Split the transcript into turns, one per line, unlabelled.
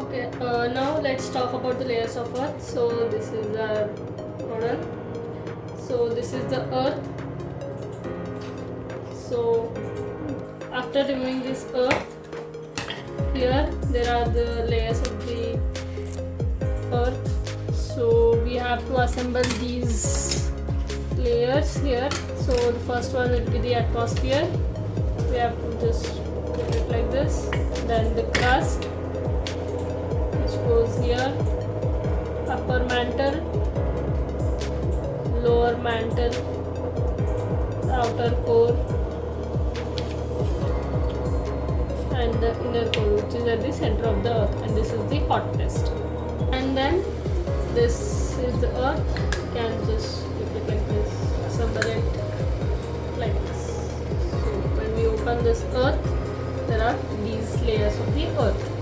Okay, now let's talk about the layers of earth. So this is our model. So this is the earth. So after removing this earth, here there are the layers of the earth. So we have to assemble these layers here. So the first one will be the atmosphere. We have to just put it like this. Then the crust, which goes here. Upper mantle, lower mantle, outer core, and the inner core, which is at the center of the earth, and this is the hotness. And then this is the earth. You can just keep it like this, assemble it like this. So when we open this earth, there are these layers of the earth.